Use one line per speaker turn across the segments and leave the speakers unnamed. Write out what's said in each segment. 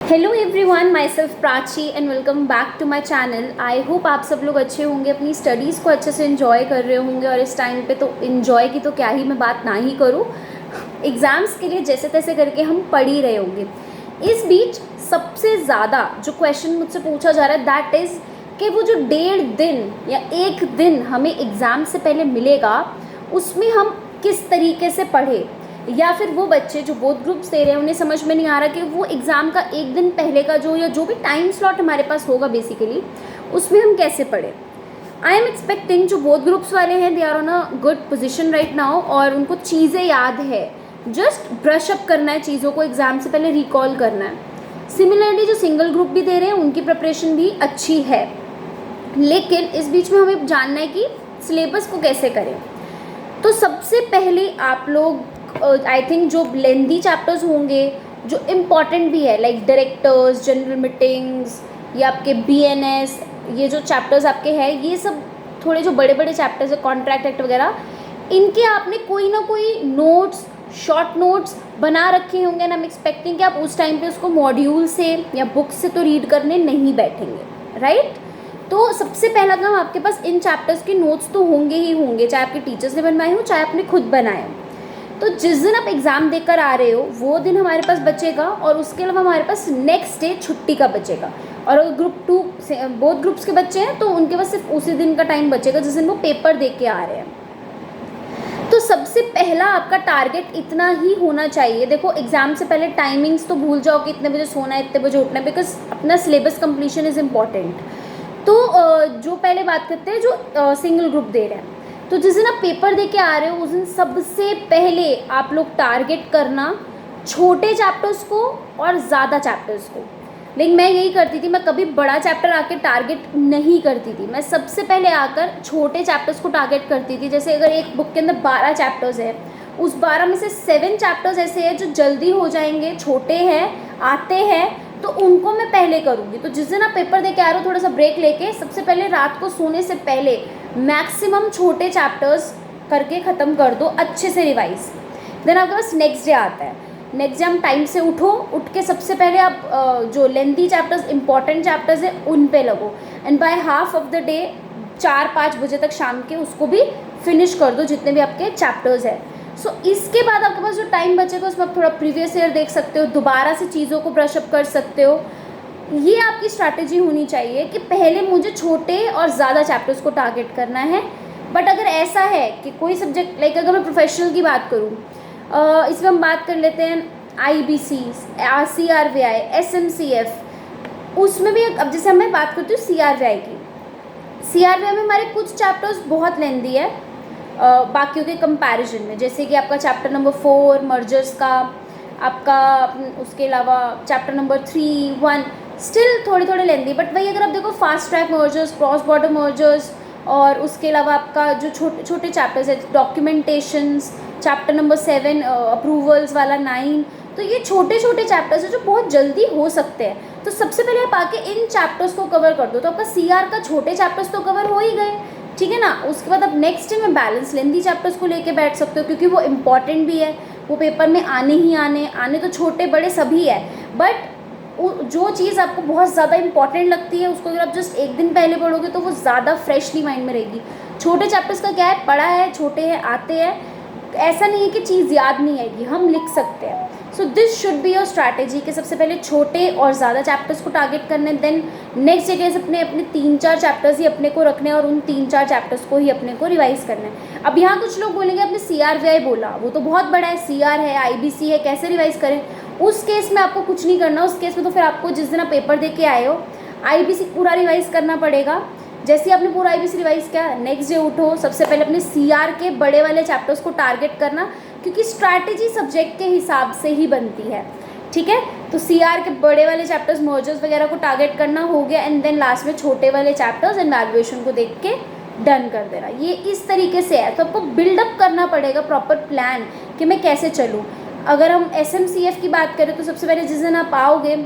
Hello everyone, myself Prachi and welcome back to my channel. I hope आप सब लोग अच्छे होंगे, अपनी स्टडीज़ को अच्छे से इन्जॉय कर रहे होंगे। और इस टाइम पे तो इन्जॉय की तो क्या ही मैं बात ना ही करूँ, एग्ज़ाम्स के लिए जैसे तैसे करके हम पढ़ ही रहे होंगे। इस बीच सबसे ज़्यादा जो क्वेश्चन मुझसे पूछा जा रहा है दैट इज़ कि वो जो 1.5 दिन या 1 दिन हमें एग्ज़ाम से पहले मिलेगा उसमें हम किस तरीके से पढ़े, या फिर वो बच्चे जो बोथ ग्रुप्स दे रहे हैं उन्हें समझ में नहीं आ रहा कि वो एग्ज़ाम का 1 दिन पहले का जो भी टाइम स्लॉट हमारे पास होगा बेसिकली उसमें हम कैसे पढ़ें। आई एम एक्सपेक्टिंग जो बोथ ग्रुप्स वाले हैं they are on a good position right now और उनको चीज़ें याद है, जस्ट ब्रश अप करना है, चीज़ों को एग्ज़ाम से पहले रिकॉल करना है। सिमिलरली जो सिंगल ग्रुप भी दे रहे हैं उनकी प्रिपरेशन भी अच्छी है, लेकिन इस बीच में हमें जानना है कि सिलेबस को कैसे करें। तो सबसे पहले आप लोग आई थिंक जो लेंदी चैप्टर्स होंगे जो इम्पॉर्टेंट भी है लाइक डायरेक्टर्स, जनरल मीटिंग्स या आपके बीएनएस, ये जो चैप्टर्स आपके हैं ये सब थोड़े जो बड़े बड़े चैप्टर्स है, कॉन्ट्रैक्ट एक्ट वगैरह, इनके आपने कोई ना कोई नोट्स, शॉर्ट नोट्स बना रखे होंगे एंड आई एम एक्सपेक्टिंग कि आप उस टाइम पे उसको मॉड्यूल से या बुक से तो रीड करने नहीं बैठेंगे, राइट। तो सबसे पहला काम, आपके पास इन चैप्टर्स के नोट्स तो होंगे ही होंगे, चाहे आपके टीचर्स ने बनवाए हो चाहे आपने खुद बनाए हो। तो जिस दिन आप एग्ज़ाम देकर आ रहे हो वो दिन हमारे पास बचेगा और उसके अलावा हमारे पास नेक्स्ट डे छुट्टी का बचेगा। और अगर ग्रुप 2 से बोथ ग्रुप्स के बच्चे हैं तो उनके पास सिर्फ उसी दिन का टाइम बचेगा जिस दिन वो पेपर दे के आ रहे हैं। तो सबसे पहला आपका टारगेट इतना ही होना चाहिए। देखो एग्ज़ाम से पहले टाइमिंग्स तो भूल जाओ कि इतने बजे सोना है इतने बजे उठना है, बिकॉज अपना सिलेबस कंप्लीशन इज़ इम्पॉर्टेंट। तो जो पहले बात करते हैं जो सिंगल ग्रुप दे रहे हैं, तो जिस दिन आप पेपर दे के आ रहे हो उस दिन सबसे पहले आप लोग टारगेट करना छोटे चैप्टर्स को और ज़्यादा चैप्टर्स को। लेकिन मैं यही करती थी, मैं कभी बड़ा चैप्टर आके टारगेट नहीं करती थी, मैं सबसे पहले आकर छोटे चैप्टर्स को टारगेट करती थी। जैसे अगर एक बुक के अंदर 12 चैप्टर्स है, उस 12 में से 7 चैप्टर्स ऐसे हैं जो जल्दी हो जाएंगे, छोटे हैं, आते हैं, तो उनको मैं पहले करूँगी। तो जिस दिन आप पेपर दे के आ रहे हो थोड़ा सा ब्रेक लेके सबसे पहले रात को सोने से पहले मैक्सिमम छोटे चैप्टर्स करके ख़त्म कर दो, अच्छे से रिवाइज। देन आपके पास नेक्स्ट डे आता है, नेक्स्ट डे हम टाइम से उठो, उठ के सबसे पहले आप जो लेंथी चैप्टर्स, इंपॉर्टेंट चैप्टर्स है उन पे लगो and by half of the day 4-5 बजे तक शाम के उसको भी फिनिश कर दो जितने भी आपके चैप्टर्स है। सो इसके बाद आपके पास जो टाइम बचेगा उसमें आप थोड़ा प्रीवियस ईयर देख सकते हो, दोबारा से चीज़ों को ब्रशअप कर सकते हो। ये आपकी स्ट्रैटेजी होनी चाहिए कि पहले मुझे छोटे और ज़्यादा चैप्टर्स को टारगेट करना है। बट अगर ऐसा है कि कोई सब्जेक्ट, लाइक अगर मैं प्रोफेशनल की बात करूँ, इसमें हम बात कर लेते हैं IBC, CRVI, SMCF, उसमें भी अब जैसे मैं बात करती हूँ CRVI की, CRVI में हमारे कुछ चैप्टर्स बहुत लेंदी है बाकियों के कंपैरिजन में। जैसे कि आपका चैप्टर नंबर 4 मर्जर्स का, आपका उसके अलावा चैप्टर नंबर 3-1 स्टिल थोड़े थोड़े लेंदी, बट वही अगर आप देखो fast track mergers, cross border mergers, और उसके अलावा आपका जो छोटे छोटे चैप्टर्स है, डॉक्यूमेंटेशंस, चैप्टर नंबर 7 अप्रूवल्स वाला 9, तो ये छोटे छोटे चैप्टर्स हैं जो बहुत जल्दी हो सकते हैं। तो सबसे पहले आप आके इन चैप्टर्स को कवर कर दो, तो आपका CR का छोटे चैप्टर्स तो कवर हो ही गए, ठीक है ना। उसके बाद आप नेक्स्ट डे में बैलेंस लेंदी चैप्टर्स को लेके बैठ सकते हो, क्योंकि वो इम्पॉर्टेंट भी है, वो पेपर में आने ही आने तो छोटे बड़े सभी है, बट जो चीज़ आपको बहुत ज़्यादा इंपॉर्टेंट लगती है उसको अगर आप जस्ट एक दिन पहले पढ़ोगे तो वो ज़्यादा फ्रेशली माइंड में रहेगी। छोटे चैप्टर्स का क्या है, पढ़ा है, छोटे हैं, आते हैं, ऐसा नहीं है कि चीज़ याद नहीं आएगी, हम लिख सकते हैं। So this should be your strategy कि सबसे पहले छोटे और ज़्यादा चैप्टर्स को टारगेट करने, देन नेक्स्ट जगह अपने 3-4 चैप्टर्स ही अपने को रखने और उन 3-4 चैप्टर्स को ही अपने को रिवाइज करना है। अब यहाँ कुछ लोग बोलेंगे आपने CRVI बोला, वो तो बहुत बड़ा है, CR है, IBC है, कैसे रिवाइज करें। उस केस में आपको कुछ नहीं करना, उस केस में तो फिर आपको जिस दिन आप पेपर दे के आए हो IBC पूरा रिवाइज करना पड़ेगा। जैसे आपने पूरा IBC रिवाइज किया, नेक्स्ट डे उठो, सबसे पहले अपने CR के बड़े वाले चैप्टर्स को टारगेट करना, क्योंकि स्ट्रैटेजी सब्जेक्ट के हिसाब से ही बनती है, ठीक है। तो CR के बड़े वाले चैप्टर्स, मर्जर्स वगैरह को टारगेट करना हो गया, एंड देन लास्ट में छोटे वाले चैप्टर्स एंड वैल्यूएशन को देख के डन कर देना। ये इस तरीके से है। तो आपको बिल्डअप करना पड़ेगा प्रॉपर प्लान कि मैं कैसे चलूँ। अगर हम SMCF की बात करें तो सबसे पहले जिस दिन आप आओगे,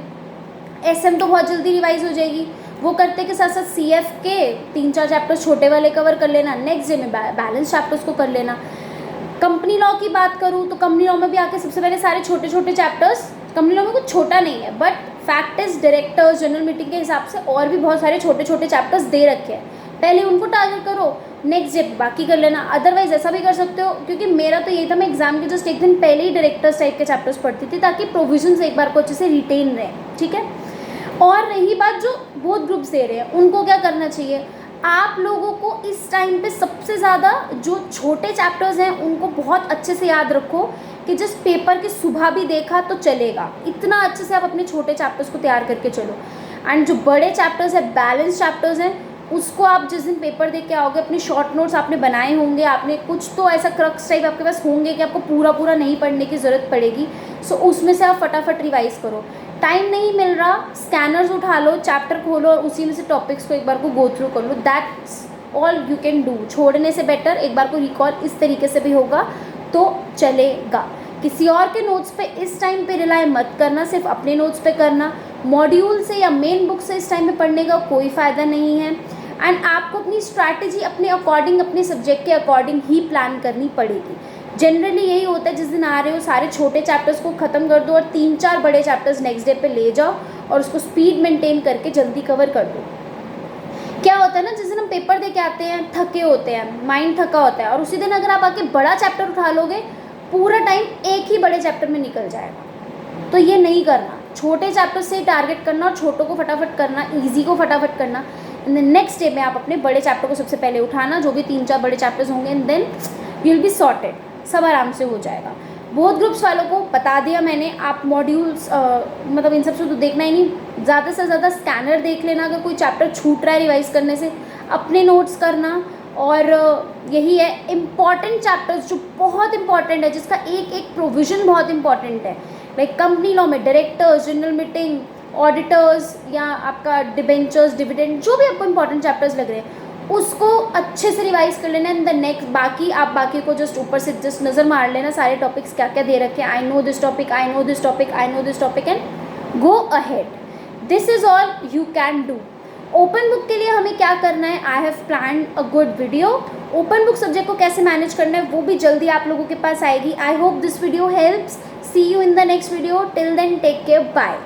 SM तो बहुत जल्दी रिवाइज हो जाएगी, वो करते के साथ साथ CF के 3-4 चैप्टर्स छोटे वाले कवर कर लेना, नेक्स्ट डे में बैलेंस चैप्टर्स को कर लेना। कंपनी लॉ की बात करूँ तो कंपनी लॉ में भी आके सबसे पहले सारे छोटे छोटे चैप्टर्स कंपनी लॉ में कुछ छोटा नहीं है, but fact is directors general meeting के हिसाब से और भी बहुत सारे छोटे छोटे चैप्टर्स दे रखे हैं, पहले उनको टारगेट करो, नेक्स्ट डे बाकी कर लेना। अदरवाइज ऐसा भी कर सकते हो, क्योंकि मेरा तो यही था, मैं एग्जाम के जस्ट एक दिन पहले ही डायरेक्टर्स टाइप के चैप्टर्स पढ़ती थी ताकि प्रोविजंस एक बार को अच्छे से रिटेन रहे, ठीक है। और रही बात जो बोथ ग्रुप्स दे रहे हैं, उनको क्या करना चाहिए, आप लोगों को इस टाइम पे सबसे ज़्यादा जो छोटे चैप्टर्स हैं उनको बहुत अच्छे से याद रखो कि जिस पेपर की सुबह भी देखा तो चलेगा, इतना अच्छे से आप अपने छोटे चैप्टर्स को तैयार करके चलो। एंड जो बड़े चैप्टर्स हैं, बैलेंस चैप्टर्स हैं, उसको आप जिस दिन पेपर देख के आओगे, अपने शॉर्ट नोट्स आपने बनाए होंगे, आपने कुछ तो ऐसा क्रक्स टाइप आपके पास होंगे कि आपको पूरा पूरा नहीं पढ़ने की ज़रूरत पड़ेगी। सो उसमें से आप फटाफट रिवाइज करो। टाइम नहीं मिल रहा, स्कैनर्स उठा लो, चैप्टर खोलो और उसी में से टॉपिक्स को एक बार को गो थ्रू कर लो, that's all you can do. छोड़ने से बेटर एक बार को रिकॉल इस तरीके से भी होगा तो चलेगा। किसी और के नोट्स पे इस टाइम पे रिलाई मत करना, सिर्फ अपने नोट्स पे करना। मॉड्यूल से या मेन बुक से इस टाइम में पढ़ने का कोई फ़ायदा नहीं है। एंड आपको अपनी स्ट्रैटेजी अपने अकॉर्डिंग, अपने सब्जेक्ट के अकॉर्डिंग ही प्लान करनी पड़ेगी। जनरली यही होता है, जिस दिन आ रहे हो सारे छोटे चैप्टर्स को ख़त्म कर दो और 3-4 बड़े चैप्टर्स नेक्स्ट डे पे ले जाओ और उसको स्पीड मेंटेन करके जल्दी कवर कर दो। क्या होता है ना, जिस दिन हम पेपर दे के आते हैं थके होते हैं, माइंड थका होता है, और उसी दिन अगर आप आके बड़ा चैप्टर उठा लोगे, पूरा टाइम एक ही बड़े चैप्टर में निकल जाएगा। तो ये नहीं करना, छोटे चैप्टर से टारगेट करना और छोटों को फटाफट करना, ईजी को फटाफट करना। एंड देन नेक्स्ट डे में आप अपने बड़े चैप्टर को सबसे पहले उठाना, जो भी 3-4 बड़े चैप्टर्स होंगे, and then you will be sorted, सब आराम से हो जाएगा। बोथ ग्रुप्स वालों को बता दिया मैंने, आप मॉड्यूल्स मतलब इन सब से तो देखना ही नहीं, ज़्यादा से ज़्यादा स्कैनर देख लेना, अगर कोई चैप्टर छूट रहा है रिवाइज करने से, अपने नोट्स करना। और यही है, इम्पॉर्टेंट चैप्टर्स जो बहुत इंपॉर्टेंट है, जिसका एक एक प्रोविज़न बहुत इंपॉर्टेंट है, लाइक कंपनी लॉ में डायरेक्टर्स, जनरल मीटिंग, ऑडिटर्स या आपका डिबेंचर्स, डिविडेंड, जो भी आपको इंपॉर्टेंट चैप्टर्स लग रहे हैं उसको अच्छे से रिवाइज कर लेना। एंड द नेक्स्ट बाकी आप बाकी को जस्ट ऊपर से जस्ट नज़र मार लेना, सारे टॉपिक्स क्या क्या दे रखे हैं, I know this topic, I know this topic, I know this topic, and go ahead. This is all you can do. Open book के लिए हमें क्या करना है, I have plan a good video. Open book subject को कैसे manage करना है वो भी जल्दी आप लोगों के पास आएगी। I hope this video helps. See you in the next video. Till then take care, bye.